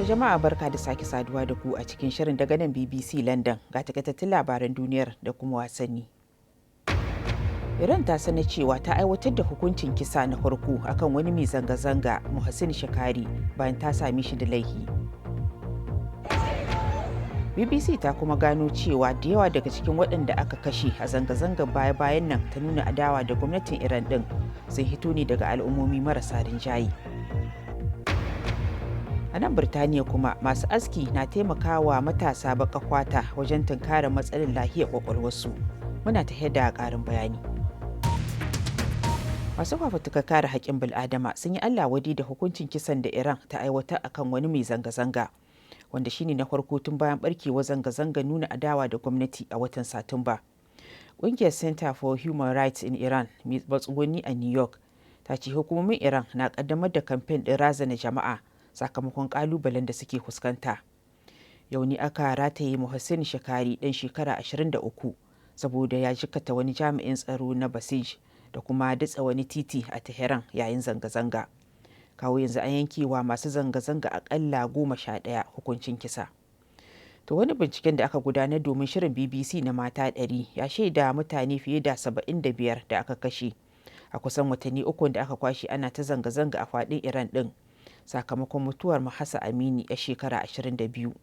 Jama'a barka da sake saduwa da ku a cikin shirin daga nan BBC London ga takaitattun labaran duniyar da kuma wasanni. Iran ta sanar cewa ta aiwatar da hukuncin kisa na farko akan wani mai zanga-zanga Mohsin Shekari bayan ta same shi da laifi. BBC ta kuma gano cewa da yawa daga cikin waɗanda aka kashe a zanga-zangar baya-bayan nan ta nuna adawa da gwamnatin Iran ɗin sun hito ne daga al'ummomi marasa rinjaye. A nan Birtaniya kuma masu aski na taimakawa matasa baka kwata wajen tunkarar matsalar lahiyar kwakwalwarsu. Muna ta da ƙarin bayani. Masu fafutukar kare haƙƙin bil'adama sun yi Allah wadi da hukuncin kisan da Iran ta aiwatar akan wani mai zanga-zanga, wanda shine na farko tun bayan barkewar zanga-zanga nuna adawa da gwamnati a watan Satumba. Ƙungiyar Center for Human Rights in Iran mai matsuguni a New York ta ce hukumomin Iran na ƙaddamar da kamfen ɗin razana jama'a sakamakon kalubalen da suke fuskanta. Yau ne aka rataye Mohsin Shekari ɗan shekara 23 saboda ya jikata wani jami'in tsaro na Basij da kuma datsa wani titi a Tehran yayin zanga-zanga. Kawo yanzu an yankewa masu zanga-zanga akalla 11 hukuncin kisa. To wani binciken da aka gudanar domin shirin BBC na mata 100 ya shaida mutane fiye da 75 da aka kashe a kusan watanni uku da aka kwashe ana ta zanga-zanga a faɗin Iran ɗin. Sakamakon mutuwar Mahsa Amini a shekara 22.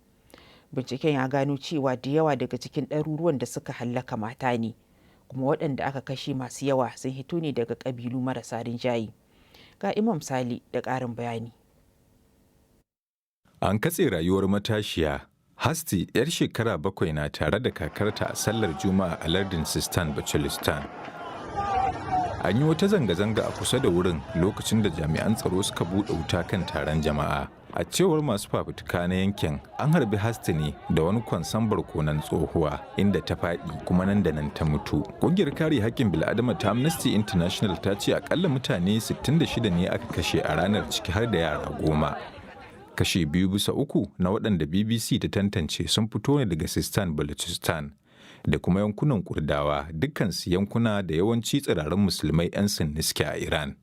Binciken ya gano cewa da yawa daga cikin ɗaruruwan da suka hallaka mata ne, kuma waɗanda aka kashe masu yawa sun hito ne daga ƙabilu marasa rinjaye. Ga Imam Sali da ƙarin bayani. An katse rayuwar matashiya Hasti 'yar shekara 7 na tare da kakarta a sallar Juma'a a lardin Sistan Baluchistan. An yi wata zanga-zanga a kusa da wurin lokacin da jami'an tsaro suka buɗe wuta kan taron jama'a. A cewar masu fafutuka na yankin, an harbi Hasti ne da wani kwanson barkonon tsohuwa inda ta faɗi kuma nan da nan ta mutu. Ƙungiyar kare haƙƙin bil'adama ta Amnesty International ta ce akalla mutane 66 ne aka kashe a ranar, ciki har da yara 10. Kashe 2 bisa 3 na waɗanda BBC ta tantance sun fito ne daga Sistan Baluchistan da kuma yankunan Kurdawa, dukkansu yankuna da yawanci tsirarin musulmai 'yan sunniske a Iran.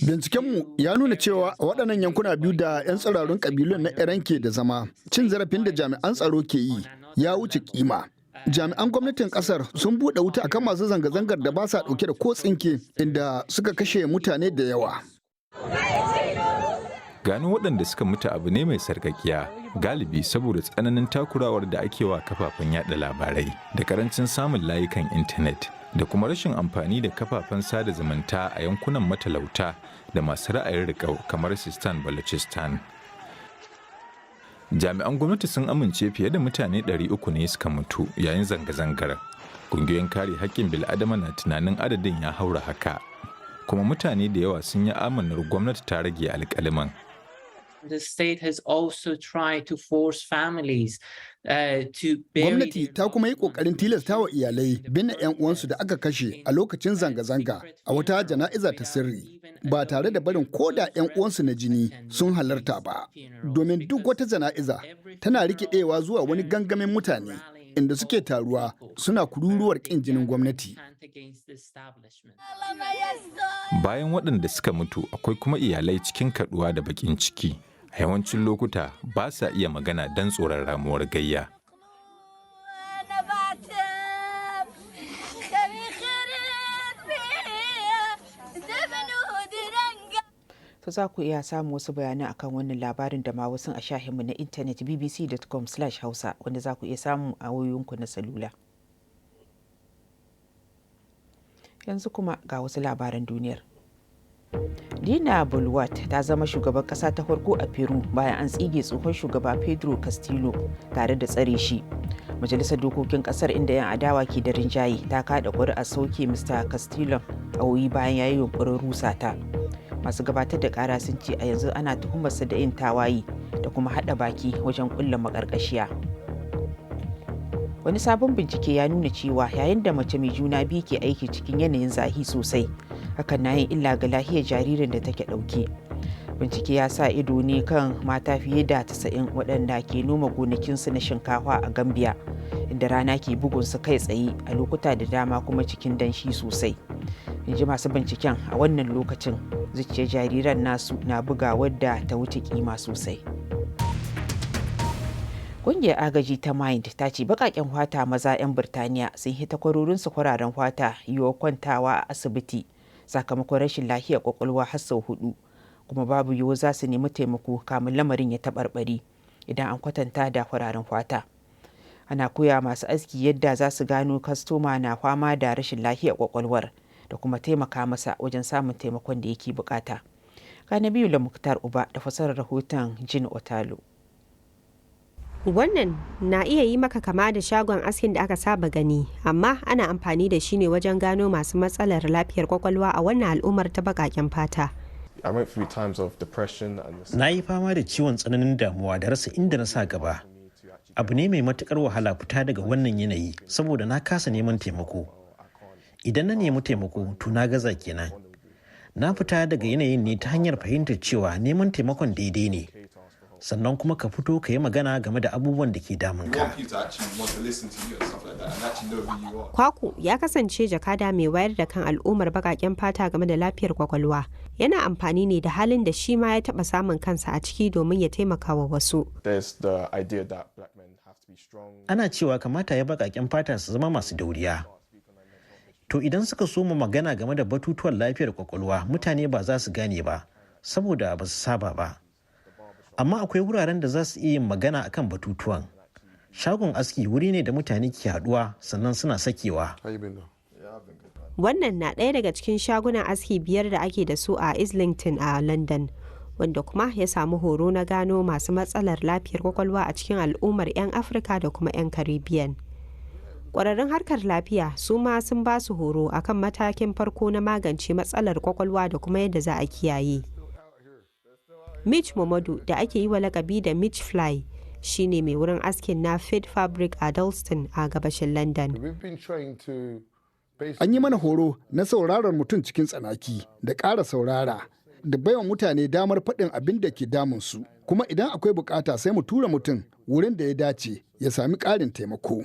Bincikenmu ya nuna cewa a waɗannan yankuna biyu da 'yan tsirarun ƙabilun na Iran ke da zama, cin zarafin da jami'an tsaro ke yi ya wuce kima. Jami'an gwamnatin ƙasar sun buɗe wuta akan masu zanga-zangar da ba sa ɗauke da ko tsinke, inda suka kashe mutane da yawa. Gano waɗanda suka mutu abu ne mai sarkakiya, galibi saboda tsananin takurawar da ake wa kafafen yada labarai da karancin samun layukan intanet da kuma rashin amfani da kafafen sada zumunta a yankunan matalauta da masu ra'ayin riƙau kamar Sistan Baluchistan. Jami'an gwamnati sun amince fiye da mutane 300 ne suka mutu yayin zanga-zangar. Ƙungiyoyin kare haƙƙin bil'adama na tunanin adadin ya haura haka, kuma mutane da yawa sun yi amanar gwamnati ta rage alƙaliman. The state has also tried to force families to Gwamnati ta kuma yi ƙoƙarin tilasta wa iyalai binne 'yan uwansu da aka kashe a lokacin zanga-zanga a wata jana'iza ta sirri, ba tare da barin koda 'yan uwansu na jini sun halarta ba. Domin duk wata jana'iza tana rikidewa zuwa wani gangamin mutane inda suke taruwa suna kururuwar ƙin jinin gwamnati. Bayan waɗanda suka mutu akwai kuma iyalai cikin kaɗuwa da baƙin ciki. A yawancin lokuta ba sa iya magana don tsoron ramuwar gayya. To za ku iya samun wasu bayanan akan wannan labarin da ma wasu a shahinmu na intanet bbc.com/hausa wanda za ku iya samu a wayoyinku na salula. Yanzu kuma ga wasu labaran duniyar. Dina Boluarte ta zama shugaban kasa ta farko a Peru bayan an tsige tsohon shugaba Pedro Castillo tare da tsare shi. Majalisar dokokin kasar, inda 'yan adawa ke da rinjaye, ta kada ƙuri'ar sauke Mr. Castillo a wuyi bayan ya yi yunkurin rusa ta. Masu gabatar da kara sun ce a yanzu ana tuhumarsa da yin tawaye da kuma haɗa baki wajen ƙulla maƙarƙashiya. Wani sabon bincike ya nuna cewa yayin da mace mai juna biyu ke aiki cikin yanayin zafi sosai, hakan na yin illa ga lahiyar jaririn da take ɗauke. Bincike ya sa ido ne kan mata fiye da 90 waɗanda ke noma gonakinsu na shinkafa a Gambia, inda rana ke bugun su kai tsaye a lokuta da dama kuma cikin danshi sosai. In ji masu binciken, a wannan lokacin zuciyar jariran nasu na buga wadda ta wuce kima sosai. Ƙungiyar agaji ta Mind ta ce baƙaƙen fata maza 'yan Birtaniya sun hita kwarorinsu kwararen fata yiwa kwantawa a asibiti sakamakon rashin lafiyar kwakwalwa har sau 4, kuma babu yiwu za su nemi taimako kamin lamarin ya taɓarɓare idan an kwatanta da fararen fata. Ana koya masu aski yadda za su gano kastoma na fama da rashin lafiyar kwakwalwar da kuma taimaka masa wajen samun taimakon da yake bukata. Kana biyu da Muktar Uba da fasarar rahoton Jin Otalo. Wannan na iya yi maka kama da shagon askin da aka saba gani, amma ana amfani da shi ne wajen gano masu matsalar lafiyar kwakwalwa a wannan al'ummar ta baƙaƙen fata. Na yi fama da ciwon tsananin damuwa da rasa inda na sa gaba. Abu ne mai matukar wahala fita daga wannan yanayi saboda na kasa neman taimako. Idan na nemi taimako to na gaza kenan. Na fita daga yanayin ne ta hanyar fahimtar cewa neman taimakon daidai ne. Sannan kuma ka fito ka yi magana game da abubuwan da ke damunka. Kwaku ya kasance jakada mai wayar da kan al'ummar baƙaƙen fata game da lafiyar kwakwalwa. Yana amfani ne da halin da shi ma ya taɓa samun kansa a ciki domin ya taimaka wa wasu. Ana cewa kamata ya baƙaƙen fata su zama masu dauriya. To idan suka soma magana game da batutuwan lafiyar kwakwalwa, mutane ba za su gane ba, saboda ba su saba ba. Amma akwai wuraren da za su iya yin magana akan batutuwan. Shagon aski wuri ne da mutane ke haɗuwa sannan suna sakewa. Wannan na ɗaya daga cikin shagunan aski 5 da ake da su a Islington a London, wanda kuma ya samu horo na gano masu matsalar lafiyar kwakwalwa a cikin al'ummar 'yan Afirka da kuma 'yan Caribbean. Ƙwararrun harkar lafiya su ma sun ba su horo akan matakin farko na magance matsalar kwakwalwa da kuma yadda za a kiyaye. Mitch Momodu da ake yi wa lakabi da Mitch Fly shine mai wurin askin na Fit Fabric a Dalston a gabashin London. An yi mana horo na sauraron mutum cikin tsanaki da ƙara saurara da baiwa mutane damar faɗin abin da ke damunsu, kuma idan akwai bukata sai mu tura mutum wurin da ya dace ya sami ƙarin taimako.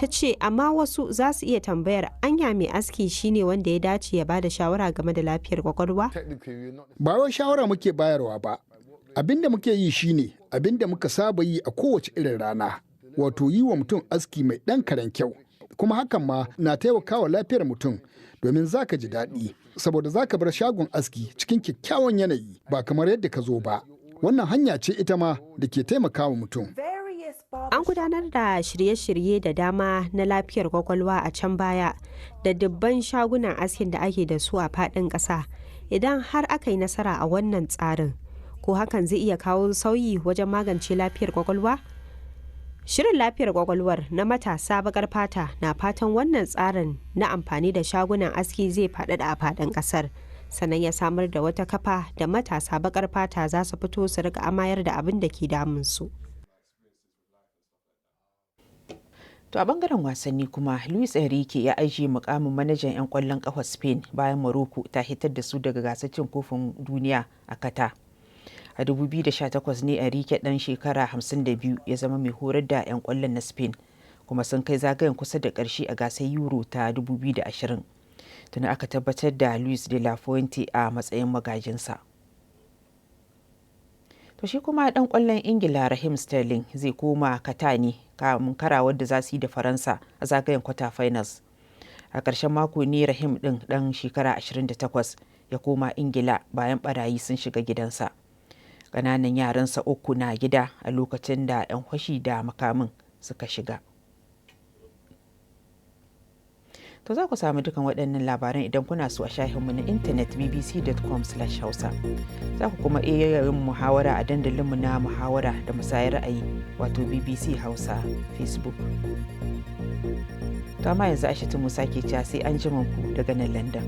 Ta ce amma wasu za su iya tambayar anya mai aski shine wanda ya dace ya bada shawara game da lafiyar kwakwalwa? Ba wai shawara muke bayarwa ba. Abin da muke yi shine abin da muka saba yi a kowace irin rana, wato yi wa mutum aski mai ɗan karen kyau. Kuma hakan ma na taimakawa lafiyar mutum domin za ka ji daɗi, saboda za ka bar shagon aski cikin kyakkyawan yanayi ba kamar yadda ka zo ba. Wannan hanya ce ita ma da ke taimakawa mutum. An gudanar da shirye-shirye da dama na lafiyar kwakwalwa a can baya da dubban shagunan askin da ake da su a faɗin ƙasa. Idan har aka yi nasara a wannan tsarin, ko hakan zai iya kawo sauyi wajen magance lafiyar kwakwalwa? Shirin lafiyar kwakwalwar na matasa baƙar fata na fatan wannan tsarin na amfani da shagunan aski zai faɗaɗa a faɗin ƙasar. Sannan ya samar da wata kafa da matasa baƙar fata za su fito su rika amayar da abin da ke damunsu. To a bangaren wasanni kuma, Luis Enrique ya ajiye mukamin manajan 'yan kwallon kafa Spain bayan Morocco ta hitar da su daga gasar cin kofin duniya a Qatar. A 2018 ne Enrique dan shekara 52 ya zama mai horar da 'yan kwallon na Spain, kuma sun kai zagayen kusa da ƙarshe a gasar Euro ta 2020. Tuni aka tabbatar da Luis de la Fuente a matsayin magajinsa. To shi kuma dan kwallon Ingila Raheem Sterling zai koma Qatar ne kamun karawar da za su yi da Faransa a zagayen quarter finals. A ƙarshen mako ne Raheem din dan shekara 28 ya koma Ingila bayan barayi sun shiga gidansa. Ƙananan yaransa 3 na gida a lokacin da 'yan fashi da makamin suka shiga. To za ku samu dukan waɗannan labaran idan kuna so a shahinmu na intanet bbc.com/hausa. Za ku kuma iya yin muhawara a dandalinmu na muhawara da musayar ra'ayi wato BBC Hausa Facebook. To amma yanzu Aishatu Musa ke cewa sai an ji ku daga nan London.